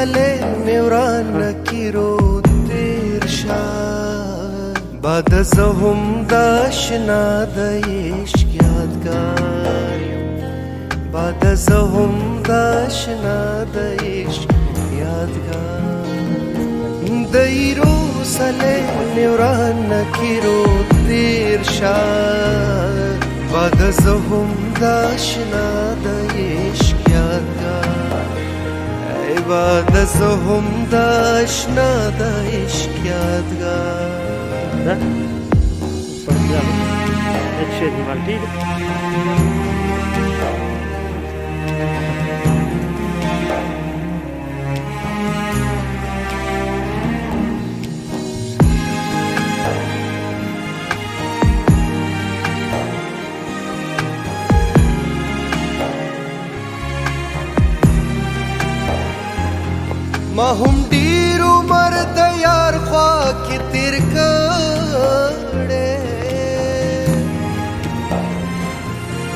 سلیم وران کیرو تیر شد بعد از هم داشنا د عشق یادگار بعد از هم داشنا د عشق یادگار دیرو سلیم وران کیرو تیر شد بعد از هم داشنا د عشق یادگار بعد از هم داشنا د عشق یادگار ده شيء مالتي ما هم ډیر عمر د یار خوا کې تیر کړې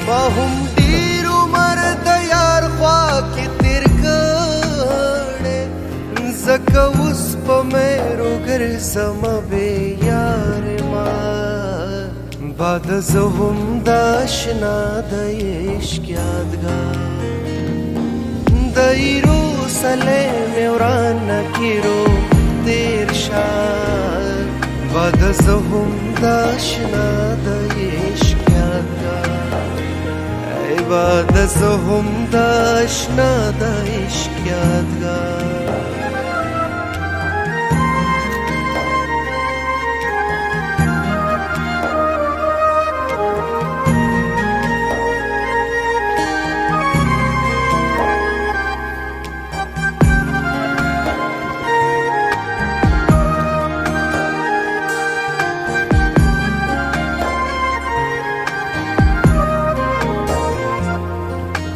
ما هم ډیر عمر د یار خوا کې تیر کړې زکه اوس په مېرو ګرځم بې یار ما بعد زه هم داشنا د عشق یادګار دیرو سلیم وران کیرو تیر شد بعد از هم داشنا د عشق یادگار بعد از هم داشنا د عشق یادگار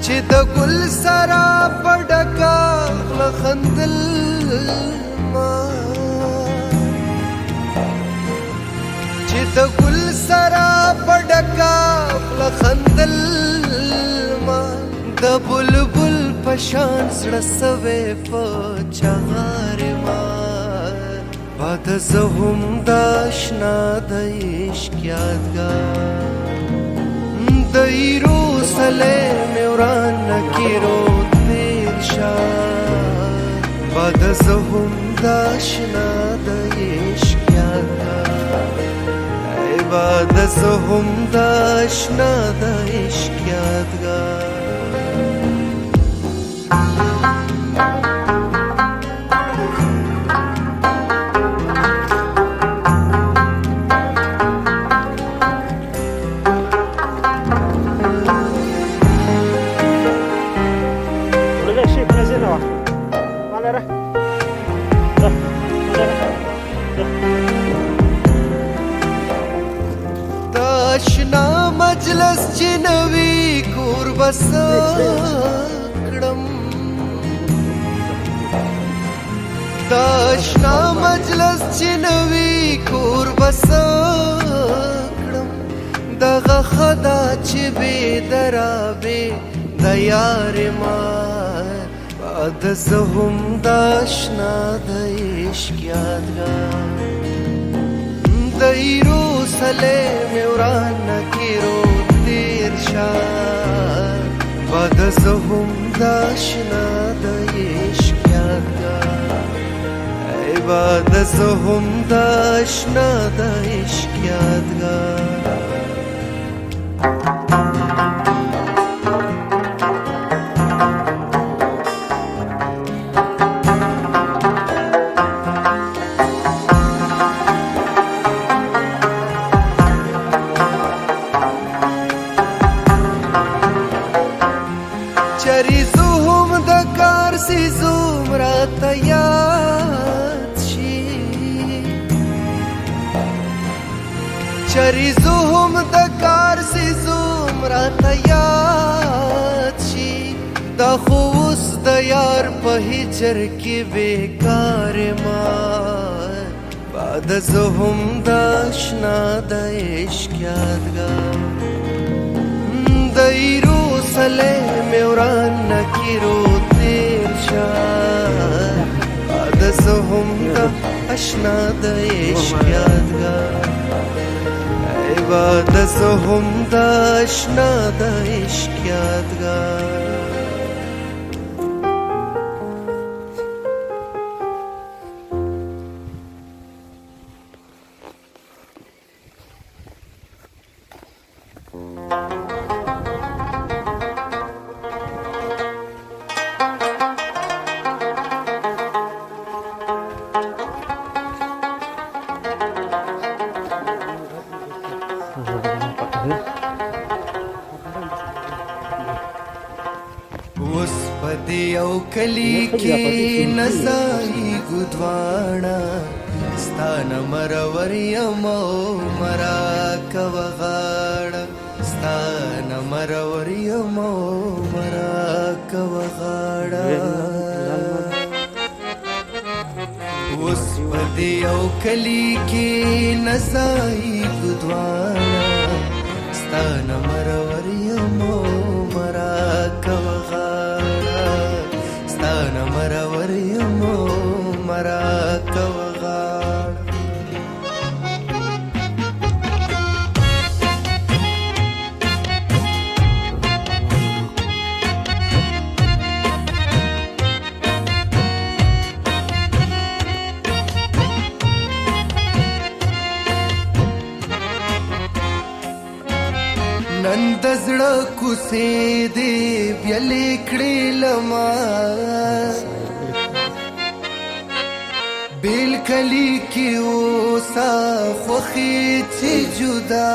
چې د ګل سرا پډکا لخندل ما چې د ګل سرا پډکا لخندل ما د بلبل پشان سړه سوي په چغار ما بعد زه هم داشنا د عشق یادګار دیرو سلیم وران کیرو تیر شد بعد از هم داشنا د عشق یادگار بعد از هم داشنا د عشق یادگار داشنا مجلس چې نوی کور بس کړم داشنا مجلس چې نوی کور بس کړم دغه خدا چې بې درابې د یار ما بعد زه هم داشنا د عشق یادګار دیرو سلیم وران کیرو تیر شد بعد زه هم داشنا د عشق یادګار بعد زه هم داشنا د عشق یادګار چریزو هم د کار سیزوم راته یاد شي چریزو هم د کار سیزوم راته یاد شي دا خو اوس د یار په هجر کې بیکار ما بعد زه هم داشنا د عشق یادګار دیرو سلیم وران کیرو تیر شد زه هم د اشنا د عشق یادګار ای واده زه هم د اشنا د عشق یادګار اوس په دې یو کلي کې نڅایي ګودواڼه ستا نه مرور یم او مراکوه غاړه ستا نه مرور یم او مراکوه غاړه اوس په دې یو کلي کې نڅایي ګودواڼه ستا نه مرور یم او مراکوه غاړه ستا نه مرور یم او مراکوه غاړه نن د زړه کوڅې دې بیلې کړې لما بیل کلی کې اوسه خوښې چې جدا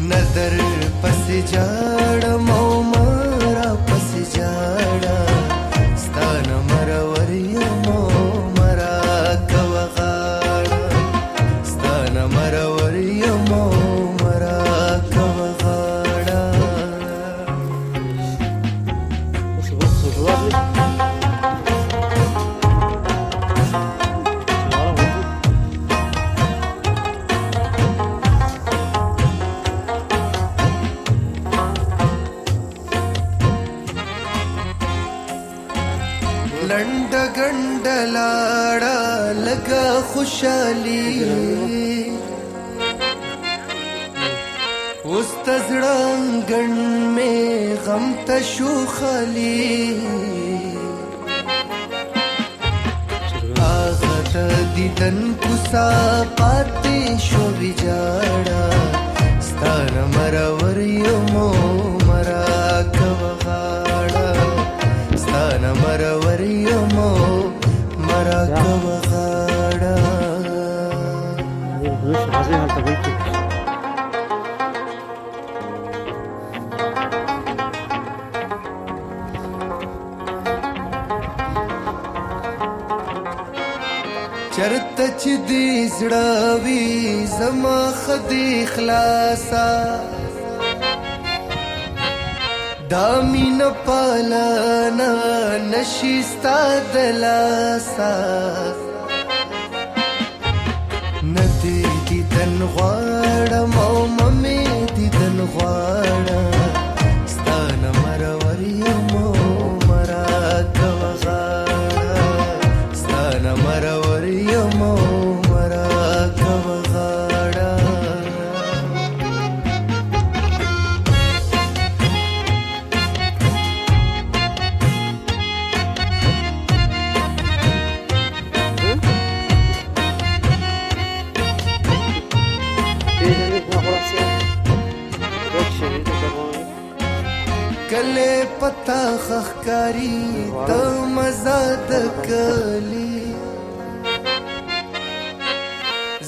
نه در پسې جاړم او مارا پسې جاړم ستا نه مرور یم او مراکوه غاړه ستا نه مرور یم او مراکوه غاړه لنډ ګنډ لاړه لږه خوشالي اوس د زړه انګڼ مې غم ته شو خالي هغه د دیدن کوڅه پاتې شو ویجاړه ستا نه مرور یم او مراکوه غاړه ستا نه مرور یم او مراکوه غاړه چرته چې دې زړه وي زما خدي خلاصه دا مینه پالنه نشي ستا د لاسه نه دې دیدن غواړم او ممې دیدن غواړم ستا نه مرور یم او مراکوه غاړه ستا نه مرور یم او مراکوه غاړه کله پتا خخکاری د مزه د کلی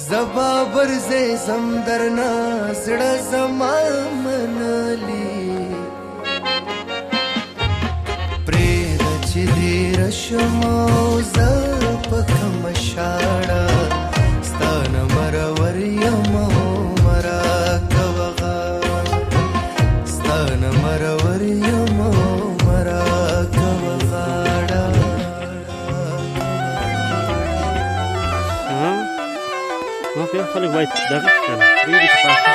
زبا برزه زم درنا زړه زما منلی پرېږده چې دې رشم او زه په کومه شاړه ستا نه مرور یم او مراکوه غاړه ستا نه مرور یم او مراکوه غاړه اوكي خليك وايد دقيق كان ريدي تفاصيل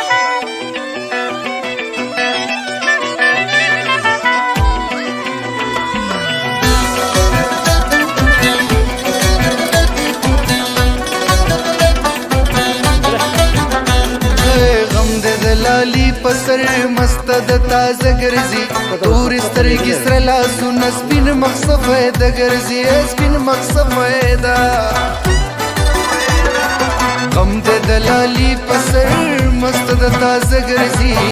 دلالي پسر مست د تازه ګرځي تور سترګې سره لاسونه سپین مخ سفید ګرځي سپین مخ سفید غم د دلالي پسر مست د تازه ګرځي